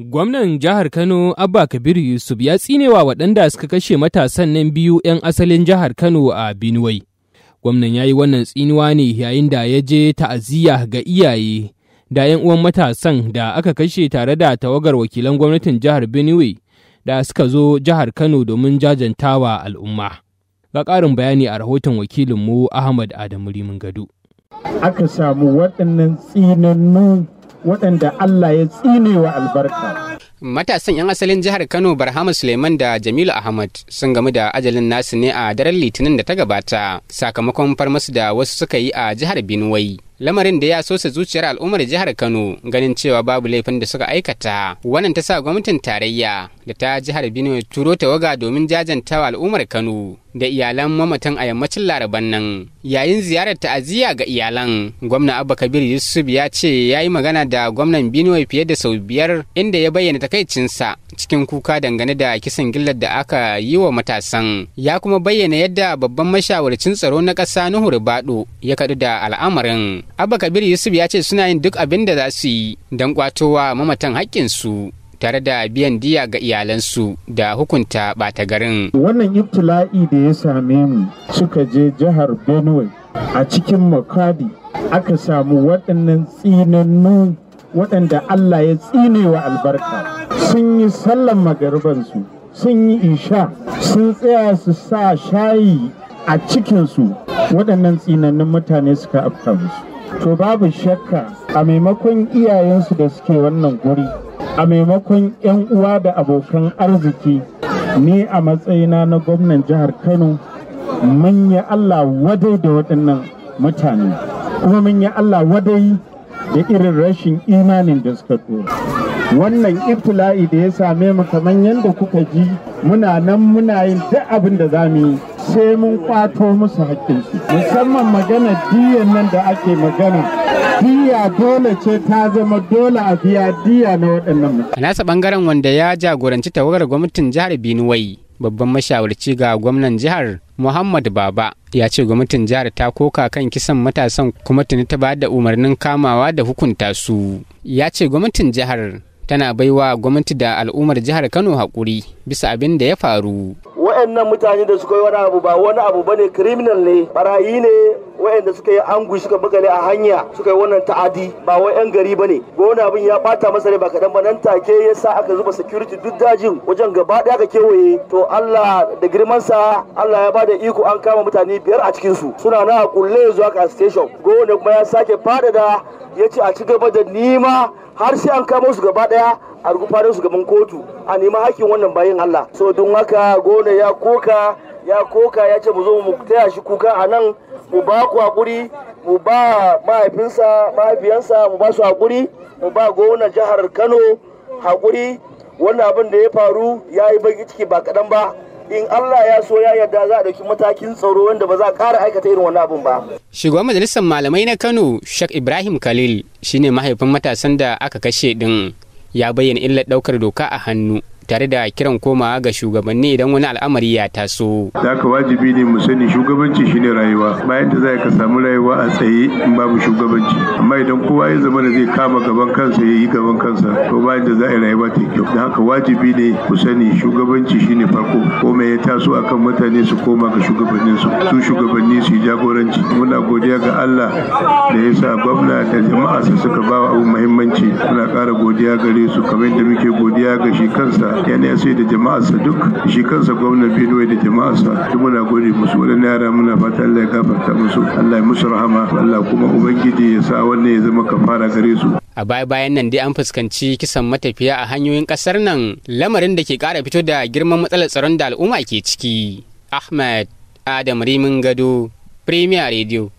Gwamnan jihar Kano Abba Kabir ya tsinewa wadanda suka kashe matasan nan biyu 'yan asalin jihar Kano a Benue. Gwamnan ya yi wannan tsinuwa ne yayin da ya je ta'aziyya ga iyaye da 'yan uwan matasan da aka kashe tare da tawagar wakilan gwamnatin jihar Benue da suka zo jihar Kano domin jajantawa al'umma. Ga ƙarin bayani a rahoton wakilinmu Ahmad Adamu Rimin Gado. Aka samu waɗannan tsinannu waɗanda Allah ya tsinewa albarka. Matasan 'yan asalin jihar Kano Barhama Suleiman da Jamilu Ahmad sun gamu da ajalin nasu ne a daren Litinin da ta gabata sakamakon farmasu da wasu suka yi a jihar Benue. Lamarin da ya sosa zuciyar al'ummar jihar Kano ganin cewa babu laifin da suka aikata. Wannan ta sa gwamnatin tarayya da ta jihar Benue turo tawaga domin jajantawa al'ummar Kano da iyalan mamatan a yammacin Laraban nan. Yayin ziyarar ta'aziyya ga iyalan, Gwamnan Abba Kabir ya ce ya yi magana da gwamnan Benue fiye da sau 5 inda ya bayyana takaicinsa cikin kuka dangane da kisan gillar da aka yi wa matasan. Ya kuma bayyana yadda babban mashawarcin tsaro na ƙasa Nuhu Ribado ya kaɗu da al'amarin. Abba Kabir ya ce suna yin duk abin da za su yi don kwatowa mamatan haƙƙinsu tare da biyan diya ga iyalansu da hukunta ɓata garin. Wannan ibtila'i da ya same mu suka je jihar Benue a cikin Makadi aka samu waɗannan tsinannu waɗanda Allah ya tsinewa albarka. Sun yi sallan magaribansu, sun yi isha, sun tsaya su sa shayi a cikinsu, waɗannan tsinannun mutane suka afka musu. To babu shakka a maimakon iyayensu da suke wannan guri, a maimakon 'yan uwa da abokan arziki, ni a matsayina na gwamnan jihar Kano mun yi Allah wadai da waɗannan mutane, kuma mun yi Allah wadai da irin rashin imanin da suka ɗora. Wannan ibtila'i da ya same mu kamar yadda kuka ji muna nan muna yin duk abin da za mu yi sai mun kwato musu haƙƙinsu. Musamman magana diyan nan da ake magana, diya dole ce ta zama dole a biya diya na waɗannan mutane. A nasa ɓangaren wanda ya jagoranci tawagar gwamnatin jihar Benue, babban mashawarci ga gwamnan jihar Muhammad Baba ya ce gwamnatin jihar ta koka kan kisan matasan kuma tuni ta ba da umarnin kamawa da hukunta su. Ya ce gwamnatin jihar tana baiwa gwamnati da al'ummar jihar Kano haƙuri bisa abin da ya faru. Waɗannan mutane da suka yi wani abu ba wani abu bane, criminal ne, barayi ne, waɗanda suka yi angushi suka buga ne a hanya suka yi wannan ta'adi, ba wai 'yan gari bane. Wani abin ya bata masa ne ba kaɗan ba, nan take ya sa aka zuba security duk dajin wajen gaba ɗaya aka kewaye. To Allah da girmansa Allah ya bada iko an kama mutane 5 a cikin su, suna na kulle zuwa ka station. Gwamnati kuma ya sake faɗaɗa ya ce a ci gaba da nima har sai an kamo su gaba daya a rufanin su gaban kotu a nema hakkin wannan bayin Allah. So don haka gona ya koka ya ce mu zo mu taya shi kuka a nan, mu ba ku hakuri, mu ba mahaifiyansa mu ba su hakuri, mu ba gona jihar Kano hakuri. Wannan abin da ya faru ya yi baki ciki ba kaɗan ba. In Allah ya so ya yarda za a ɗauki matakin tsaro wanda ba za a ƙara aikata irin wannan abin ba. Shugaban majalisar malamai na Kano, Sheikh Ibrahim Khalil, shine mahaifin matasan da aka kashe din, ya bayyana illar ɗaukar doka a hannu tare da kiran komawa ga shugabanni idan wani al'amari ya taso. Da ka wajibi ne mu sani shugabanci shine rayuwa. Bayan da za ka samu rayuwa a tsaye in babu shugabanci. Amma idan kowa ya zama da zai kama gaban kansa ya yi gaban kansa, to bayan da za a yi rayuwa ta kyau. Da haka wajibi ne ku sani shugabanci shine farko. Komai ya taso akan mutane su koma ga shugabanninsu. Su shugabanni su yi jagoranci. Muna godiya ga Allah da ya sa gwamna da jama'a suka ba wa abu muhimmanci. Muna ƙara godiya gare su kamar yadda muke godiya ga shi kansa yana sai da jama'arsa duk, shi kansa gwamnan Benue da jama'arsa duk muna gode musu. Waɗannan yara muna fata Allah ya gafarta musu, Allah ya musu rahama, Allah kuma ubangiji ya sa wannan ya zama kafara gare su. A baya-bayan nan dai an fuskanci kisan matafiya a hanyoyin ƙasar nan, lamarin da ke ƙara fito da girman matsalar tsaron da al'umma ke ciki. Ahmad Adamu Rimin Gado, Premier Radio.